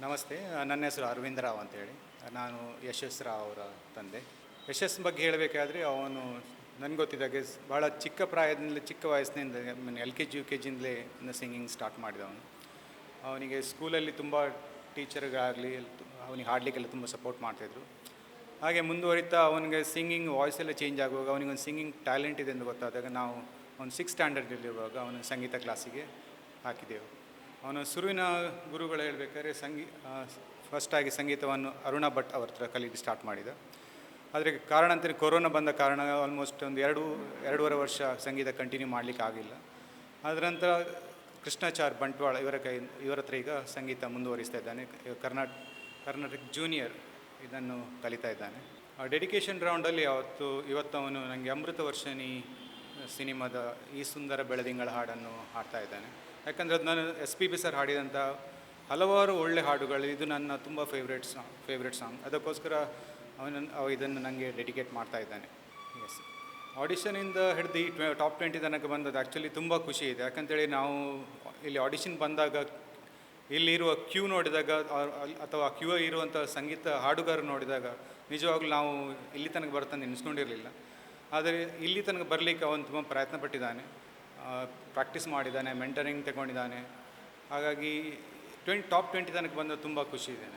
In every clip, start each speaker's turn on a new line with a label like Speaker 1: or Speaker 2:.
Speaker 1: ನಮಸ್ತೆ, ನನ್ನ ಹೆಸರು ಅರವಿಂದ ರಾವ್ ಅಂತೇಳಿ. ನಾನು ಯಶಸ್ ರಾವ್ ಅವರ ತಂದೆ. ಯಶಸ್ ಬಗ್ಗೆ ಹೇಳಬೇಕಾದ್ರೆ ಅವನು ನನಗೆ ಗೊತ್ತಿದ್ದಾಗೆ ಭಾಳ ಚಿಕ್ಕ ಪ್ರಾಯದಿಂದ, ಚಿಕ್ಕ ವಯಸ್ಸಿನಿಂದ LKG UKGಯಿಂದಲೇ ಸಿಂಗಿಂಗ್ ಸ್ಟಾರ್ಟ್ ಮಾಡಿದವನು. ಅವನಿಗೆ ಸ್ಕೂಲಲ್ಲಿ ತುಂಬ ಟೀಚರ್ಗಾಗಲಿ ಅವನಿಗೆ ಹಾಡಲಿಕ್ಕೆಲ್ಲ ತುಂಬ ಸಪೋರ್ಟ್ ಮಾಡ್ತಾಯಿದ್ರು. ಹಾಗೆ ಮುಂದುವರಿತಾ ಅವನಿಗೆ ಸಿಂಗಿಂಗ್ ವಾಯ್ಸ್ ಎಲ್ಲ ಚೇಂಜ್ ಆಗುವಾಗ ಅವನಿಗೊಂದು ಸಿಂಗಿಂಗ್ ಟ್ಯಾಲೆಂಟ್ ಇದೆ ಎಂದು ಗೊತ್ತಾದಾಗ ನಾವು ಒಂದು 6th ಸ್ಟ್ಯಾಂಡರ್ಡಲ್ಲಿರುವಾಗ ಅವನ ಸಂಗೀತ ಕ್ಲಾಸಿಗೆ ಹಾಕಿದೆವು. ಅವನ ಶುರುವಿನ ಗುರುಗಳು ಹೇಳಬೇಕಾದ್ರೆ ಫಸ್ಟಾಗಿ ಸಂಗೀತವನ್ನು ಅರುಣಾ ಭಟ್ ಅವ್ರ ಹತ್ರ ಕಲೀಲಿಕ್ಕೆ ಸ್ಟಾರ್ಟ್ ಮಾಡಿದ. ಆದರೆ ಕಾರಣಾಂತರ ಕೊರೋನಾ ಬಂದ ಕಾರಣ ಆಲ್ಮೋಸ್ಟ್ ಒಂದು ಎರಡೂವರೆ ವರ್ಷ ಸಂಗೀತ ಕಂಟಿನ್ಯೂ ಮಾಡಲಿಕ್ಕೆ ಆಗಿಲ್ಲ. ಅದರ ನಂತರ ಕೃಷ್ಣಾಚಾರ್ ಬಂಟ್ವಾಳ ಇವರ ಹತ್ರ ಈಗ ಸಂಗೀತ ಮುಂದುವರಿಸ್ತಾ ಇದ್ದಾನೆ. ಕರ್ನಾಟಕ ಜೂನಿಯರ್ ಇದನ್ನು ಕಲಿತಾ ಇದ್ದಾನೆ. ಡೆಡಿಕೇಶನ್ ರೌಂಡಲ್ಲಿ ಇವತ್ತು ಅವನು ನನಗೆ ಅಮೃತ ವರ್ಷಿಣಿ ಸಿನಿಮಾದ ಈ ಸುಂದರ ಬೆಳದಿಂಗಳ ಹಾಡನ್ನು ಹಾಡ್ತಾ ಇದ್ದಾನೆ. ಯಾಕಂದರೆ ಅದು ನಾನು SPB ಸರ್ ಹಾಡಿದಂಥ ಹಲವಾರು ಒಳ್ಳೆ ಹಾಡುಗಳು, ಇದು ನನ್ನ ತುಂಬ ಫೇವ್ರೆಟ್ ಸಾಂಗ್. ಅದಕ್ಕೋಸ್ಕರ ಇದನ್ನು ನನಗೆ ಡೆಡಿಕೇಟ್ ಮಾಡ್ತಾ ಇದ್ದಾನೆ. ಎಸ್, ಆಡಿಷನಿಂದ ಹಿಡಿದು ಈ ಟಾಪ್ 20 ತನಕ ಬಂದದ್ದು ಆ್ಯಕ್ಚುಲಿ ತುಂಬ ಖುಷಿ ಇದೆ. ಯಾಕಂತೇಳಿ ನಾವು ಇಲ್ಲಿ ಆಡಿಷನ್ ಬಂದಾಗ ಇಲ್ಲಿರುವ ಕ್ಯೂ ನೋಡಿದಾಗ ಅಥವಾ ಕ್ಯೂ ಇರುವಂಥ ಸಂಗೀತ ಹಾಡುಗಾರ ನೋಡಿದಾಗ ನಿಜವಾಗ್ಲೂ ನಾವು ಇಲ್ಲಿ ತನಕ ಬರ್ತಂದು ಎನಿಸ್ಕೊಂಡಿರಲಿಲ್ಲ. ಆದರೆ ಇಲ್ಲಿ ತನಕ ಬರಲಿಕ್ಕೆ ಅವನು ತುಂಬ ಪ್ರಯತ್ನ ಪಟ್ಟಿದ್ದಾನೆ, ಪ್ರಾಕ್ಟೀಸ್ ಮಾಡಿದ್ದಾನೆ, ಮೆಂಟರಿಂಗ್ ತಗೊಂಡಿದ್ದಾನೆ. ಹಾಗಾಗಿ ಟಾಪ್ 20 ತನಕ ಬಂದ ತುಂಬ ಖುಷಿ ಇದೆ ನನಗೆ.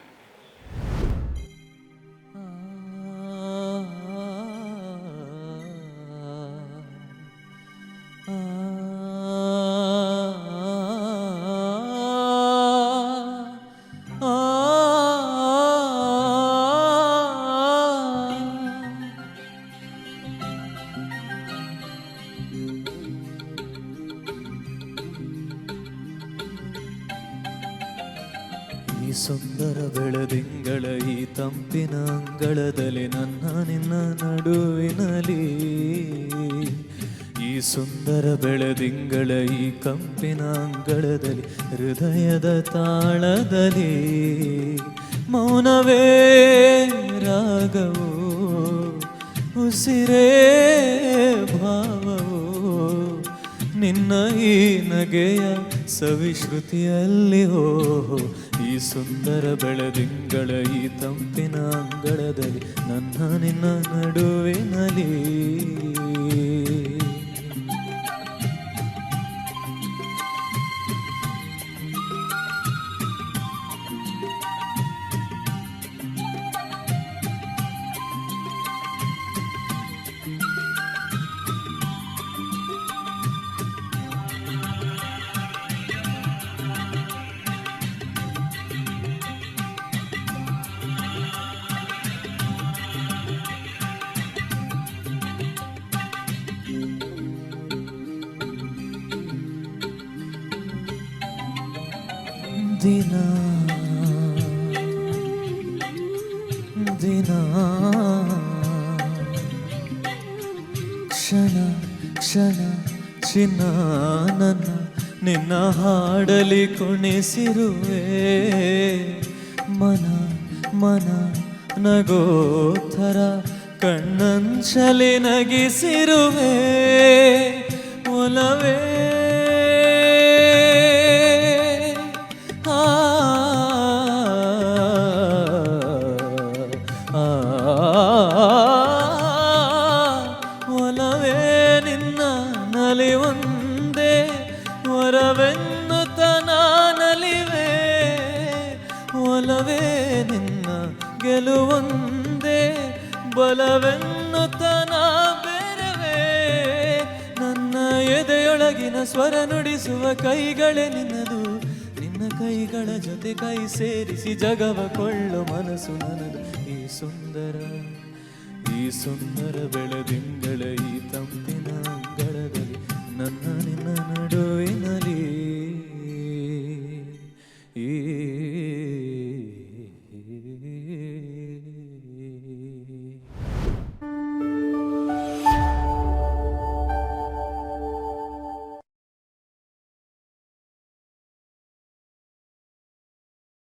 Speaker 2: ಈ ಸುಂದರ ಬೆಳದಿಂಗಳ ಈ ತಂಪಿನ ಅಂಗಳದಲ್ಲಿ ನಿನ್ನ ನಡುವಿನಲಿ, ಈ ಸುಂದರ ಬೆಳದಿಂಗಳ ಈ ಕಂಪಿನ ಅಂಗಳದಲ್ಲಿ ಹೃದಯದ ತಾಳದಲ್ಲಿ ಮೌನವೇ ರಾಗವೋ ಉಸಿರೇ ಭಾವವೋ ನಿನ್ನ ಈ ನಗೆಯ ಸವಿಶ್ರುತಿಯಲ್ಲಿ ಹೋ. ಈ ಸುಂದರ ಬೆಳದಿಂಗಳ ಈ ತಂಪಿನ ಅಂಗಳದಲ್ಲಿ ನಿನ್ನ ನಡುವಿನಲಿ. ದಿನ ದಿನ ಕ್ಷಣ ಕ್ಷಣ ಚಿನ್ನ ನನ್ನ ನಿನ್ನ ಹಾಡಲಿ ಕುಣಿಸಿರುವೆ. ಮನ ಮನ ನಗೋಥರ ಕಣ್ಣಂಚಲಿ ನಗಿಸಿರುವೆ. ಒಲವೇ ಒಲವೇ ನಿನ್ನ ನಲಿವಂದೇ ವರವೆನ್ನುತ್ತ ನಾನಲಿವೆ. ಒಲವೇ ನಿನ್ನ ಗೆಲುವಂದೇ ಬಲವೆನ್ನುತ್ತ ನಾ ಬೆರವೆ. ನನ್ನ ಎದೆಯೊಳಗಿನ ಸ್ವರ ನುಡಿಸುವ ಕೈಗಳೇ ನಿನ್ನದು. ನಿನ್ನ ಕೈಗಳ ಜೊತೆ ಕೈ ಸೇರಿಸಿ ಜಗವ ಕೊಳ್ಳೋ ಮನಸ್ಸು ನನ್ನದು. ಈ ಸುಂದರ ಬೆಳದಿಂಗಳ ಈ ತಂಪಿನ ಅಂಗಳದಲ್ಲಿ ನನ್ನ ನಿನ್ನ ನಡುವಿನ